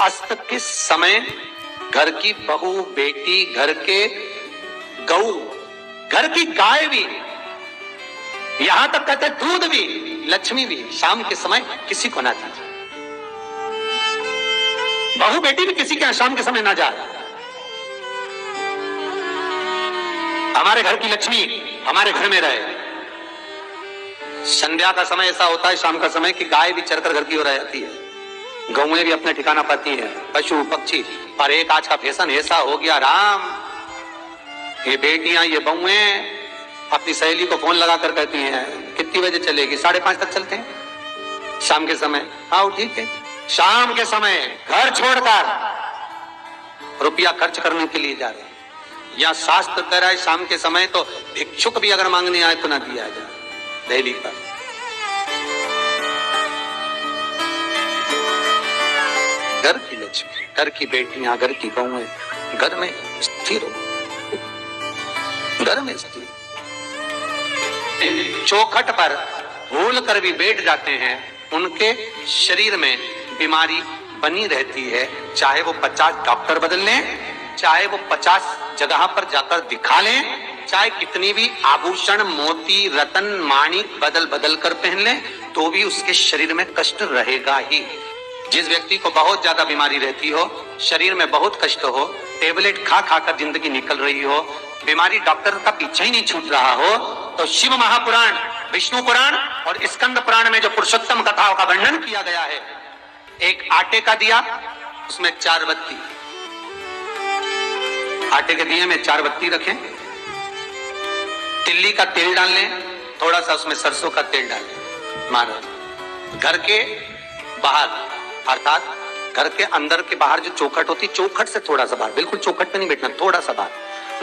अस्त के समय घर की बहू, बेटी, घर के गऊ, घर की गाय भी, यहां तक कहते दूध भी, लक्ष्मी भी शाम के समय किसी को ना दीजिए। बहू बेटी भी किसी के यहां शाम के समय ना जाए। हमारे घर की लक्ष्मी हमारे घर में रहे। संध्या का समय ऐसा होता है, शाम का समय, कि गाय भी चरकर घर की ओर आती है, गौएं भी अपने ठिकाना पाती है, पशु पक्षी। पर एक आज का फैशन ऐसा हो गया राम, ये बेटियां, ये बहुएं अपनी सहेली को फोन लगा कर कहती हैं कितनी बजे चलेगी? 5:30 तक चलते हैं शाम के समय। आओ ठीक है। शाम के समय घर छोड़कर रुपया खर्च करने के लिए जा रहे हैं। या शास्त्र कह रहा है शाम के समय तो भिक्षुक भी अगर मांगने आए तो ना दिया जाए। दिल्ली पर घर की लक्ष्मी, घर की बेटियां, घर की बहुएं घर में स्थिर हो, घर में स्थिर। चौखट पर भूल कर भी बैठ जाते हैं, उनके शरीर में बीमारी बनी रहती है। चाहे वो 50 डॉक्टर बदल लें, चाहे वो 50 जगह पर जाकर दिखा लें, चाहे कितनी भी आभूषण, मोती, रतन, माणिक बदल बदल कर पहन लें, तो भी उसके शरीर में कष्ट रहेगा ही। जिस व्यक्ति को बहुत ज्यादा बीमारी रहती हो, शरीर में बहुत कष्ट हो, टेबलेट खा खा कर जिंदगी निकल रही हो, बीमारी डॉक्टर का पीछे ही नहीं छूट रहा हो, तो शिव महापुराण, विष्णु पुराण और स्कंद पुराण में जो पुरुषोत्तम कथाओं का वर्णन किया गया है, एक आटे का दिया, उसमें 4 बत्ती, आटे के दिए में 4 बत्ती रखें, तिल्ली का तेल डाल लें, थोड़ा सा उसमें सरसों का तेल डालें। महाराज घर के बाहर, अर्थात घर के अंदर के बाहर जो चौखट होती, चौखट से थोड़ा सा बाहर, बिल्कुल चौखट पे नहीं बैठना, थोड़ा सा बाहर,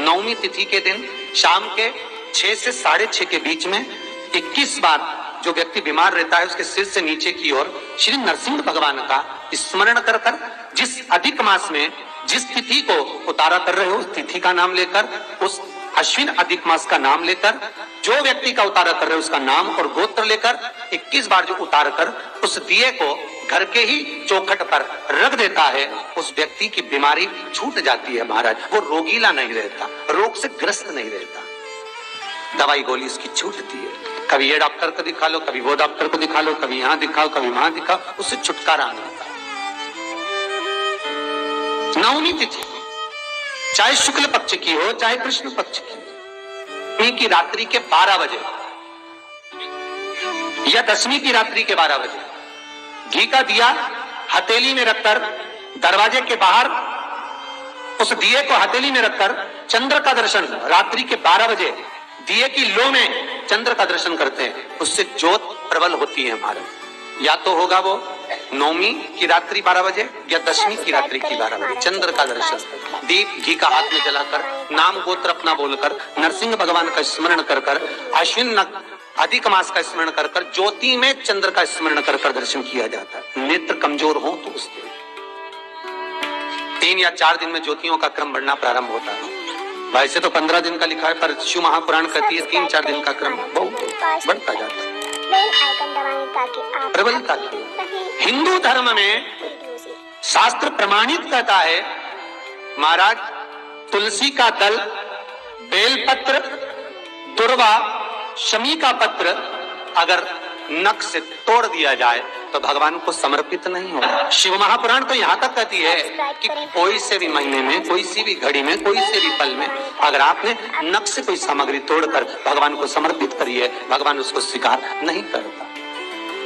नवमी तिथि के दिन शाम के 6 से 6:30 के बीच में 21 बार जो व्यक्ति बीमार रहता है उसके सिर से नीचे की ओर श्री नरसिंह भगवान का स्मरण कर कर, जिस अधिक मास में जिस तिथि को उतारा कर रहे हो उस तिथि का नाम लेकर, उस अश्विन अधिक मास का नाम लेकर, जो व्यक्ति का उतारा कर रहे हो उसका नाम और गोत्र लेकर 21 बार जो उतार कर उस दिए को घर के ही चौखट पर रख देता है, उस व्यक्ति की बीमारी छूट जाती है महाराज। वो रोगीला नहीं रहता, रोग से ग्रस्त नहीं रहता, दवाई गोली उसकी छूटती है। कभी ये डॉक्टर को दिखा लो, कभी वो डॉक्टर को दिखा लो, कभी यहां दिखाओ, कभी वहां दिखाओ, उससे छुटकारा नहीं होता। नवमी तिथि चाहे शुक्ल पक्ष की हो चाहे कृष्ण पक्ष की रात्रि के 12 बजे या दशमी की रात्रि के 12 बजे घी का दिया हथेली में रखकर दरवाजे के बाहर उस दिए को हथेली में रखकर चंद्र का दर्शन रात्रि के 12 बजे दिए की लो में चंद्र का दर्शन करते हैं, उससे ज्योत प्रबल होती है महाराज। या तो होगा वो नौमी की रात्रि 12 बजे या दशमी की रात्रि की 12 बजे चंद्र का दर्शन, दीप घी का हाथ में जलाकर, नाम गोत्र अपना बोलकर, नरसिंह भगवान का स्मरण कर कर, अश्विन अधिक मास का स्मरण कर कर, ज्योति में चंद्र का स्मरण कर कर दर्शन किया जाता है। नेत्र कमजोर हो तो उस दिन 3 या 4 दिन में ज्योतियों का क्रम बढ़ना प्रारंभ होता है। वैसे तो 15 दिन का लिखा है, पर शिव महापुराण कहती है 3-4 दिन का क्रम बहुत बढ़ता जाता है प्रबलता की। हिंदू धर्म में शास्त्र प्रमाणित कहता है महाराज, तुलसी का दल, बेलपत्र, दुर्वा, शमी का पत्र अगर नख से तोड़ दिया जाए तो भगवान को समर्पित नहीं होगा। शिव महापुराण तो यहाँ तक कहती है कि कोई से भी महीने में, कोई सी भी घड़ी में, कोई से भी पल में अगर आपने नख से कोई सामग्री तोड़कर भगवान को समर्पित करी है, भगवान उसको स्वीकार नहीं करता,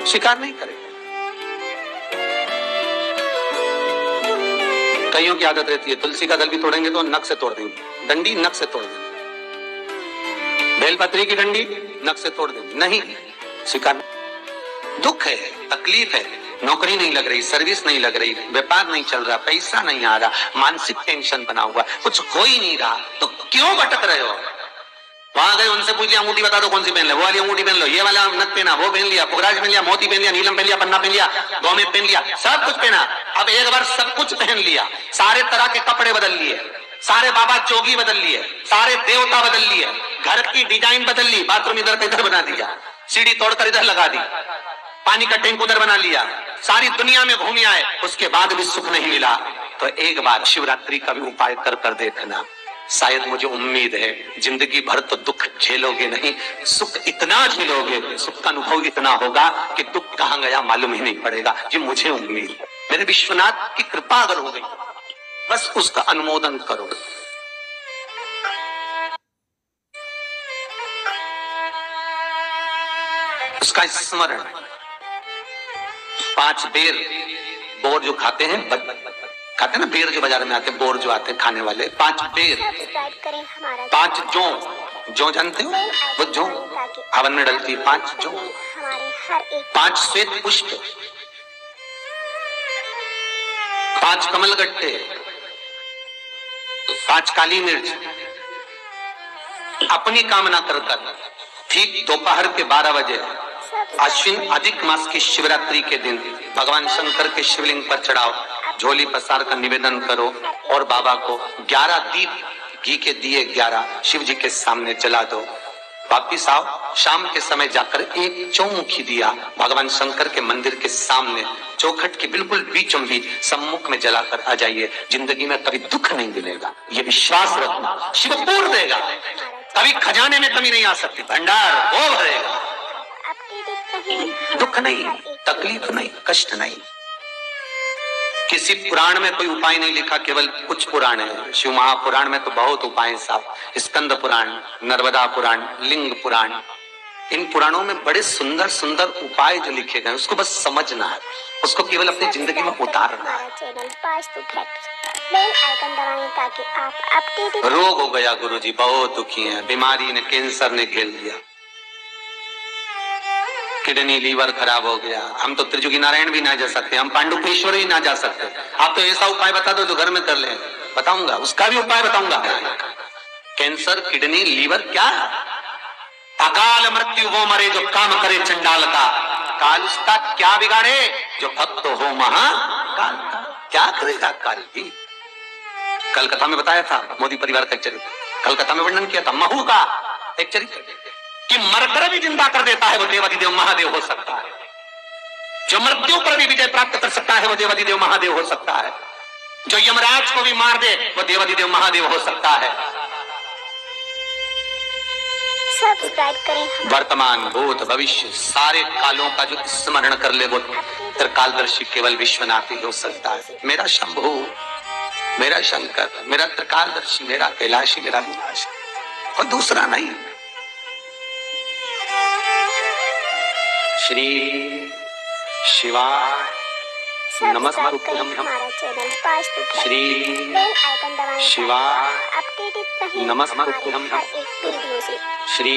स्वीकार नहीं करेगा। कईयों की आदत रहती है तुलसी का दल भी तोड़ेंगे तो नख से तोड़ देंगे, डंडी नख से तोड़ देंगे, बेलपत्री की डंडी नख से तोड़ देंगे, नहीं स्वीकार। दुख है, तकलीफ है, नौकरी नहीं लग रही, सर्विस नहीं लग रही, व्यापार नहीं चल रहा, पैसा नहीं आ रहा, मानसिक टेंशन बना हुआ, कुछ हो ही नहीं रहा, तो क्यों भटक रहे हो? वहां गए उनसे पूछ लिया अंगूठी बता दो कौन सी पहन ले, वो वाली अंगूठी पहन लो, ये वाला नथ पहना, वो पहन लिया, पुखराज पहन लिया, मोती पहन लिया, नीलम पहन लिया, पन्ना पहन लिया, गोमेद पहन लिया, सब कुछ पहना। अब एक बार सब कुछ पहन लिया, सारे तरह के कपड़े बदल लिए, सारे बाबा जोगी बदल लिए, सारे देवता बदल लिए, घर की डिजाइन बदल ली, बाथरूम इधर का इधर बना दिया, सीढ़ी तोड़कर इधर लगा दी, पानी का टैंक उधर बना लिया, सारी दुनिया में घूम आए, उसके बाद भी सुख नहीं मिला, तो एक बार शिवरात्रि का भी उपाय कर कर देखना। शायद मुझे उम्मीद है जिंदगी भर तो दुख झेलोगे नहीं, सुख इतना झेलोगे, सुख का अनुभव इतना होगा कि दुख कहां गया मालूम ही नहीं पड़ेगा। ये मुझे उम्मीद है, मेरे विश्वनाथ की कृपा अगर हो गई, बस उसका अनुमोदन करो। उसका स्मरण, 5 बेर बोर जो खाते हैं, खाते हैं ना बेर जो बाजार में आते हैं, बोर जो आते हैं खाने वाले, 5 बेर, 5 जौ जानते हो, वो जौ हवन में डलती है, 5 जौ, 5 श्वेत पुष्प, 5 कमलगट्टे, 5 काली मिर्च, अपनी कामना कर ठीक दोपहर के 12 बजे अश्विन अधिक मास की शिवरात्रि के दिन भगवान शंकर के शिवलिंग पर चढ़ाओ, झोली पसार का निवेदन करो और बाबा को 11 दीप घी के दिए 11 शिव जी के सामने जला दो। वापिस आओ, शाम के समय जाकर एक चौमुखी दिया भगवान शंकर के मंदिर के सामने चौखट के बिल्कुल बीचों बीच सम्मुख में जलाकर आ जाइए। जिंदगी में कभी दुख नहीं मिलेगा, ये विश्वास रखना, शिव पूर्ण देगा, कभी खजाने में कमी नहीं आ सकती, भंडार वो भरेगा। दुख नहीं, तकलीफ नहीं, कष्ट नहीं। किसी पुराण में कोई उपाय नहीं लिखा, केवल कुछ पुराण है। शिव महापुराण में तो बहुत उपाय साहब, स्कंद पुराण, नर्मदा पुराण, लिंग पुराण, इन पुराणों में बड़े सुंदर सुंदर उपाय जो लिखे गए, उसको बस समझना है, उसको केवल अपनी जिंदगी में उतारना है। रोग हो गया गुरुजी, बहुत दुखी हैं, बीमारी ने, कैंसर ने घेर लिया, किडनी लीवर खराब हो गया, हम तो त्रिजुगी नारायण भी ना जा सकते, हम पांडुपेश्वर ही ना जा सकते। आप तो ऐसा उपाय बता दो जो घर में कर ले, बताऊंगा, उसका भी उपाय बताऊंगा। कैंसर, किडनी, लीवर, क्या अकाल मृत्यु वो मरे जो काम करे चंडाल का, काल उसका क्या बिगाड़े जो भक्त हो महाकाल का। क्या करेगा काल भी। कलकत्ता में बताया था मोदी परिवार का एक चरित्र, कलकत्ता में वर्णन किया था महू का एक चरित्र कि मरकर भी जिंदा कर देता है वो देवाधिदेव महादेव हो सकता है, जो मृत्यु पर भी विजय प्राप्त कर सकता है वो देवाधिदेव महादेव हो सकता है, जो यमराज को भी मार दे वो देवाधिदेव महादेव हो सकता है। सब्सक्राइब करें। वर्तमान, भूत, भविष्य सारे कालों का जो स्मरण कर ले वो त्रिकालदर्शी केवल विश्वनाथ ही हो सकता है। मेरा शंभु, मेरा शंकर, मेरा त्रिकालदर्शी, मेरा कैलाशी, मेरा विनाशी, और दूसरा नहीं। श्री शिवाय नमस्कार। श्री शिवाय नमस्कार। श्री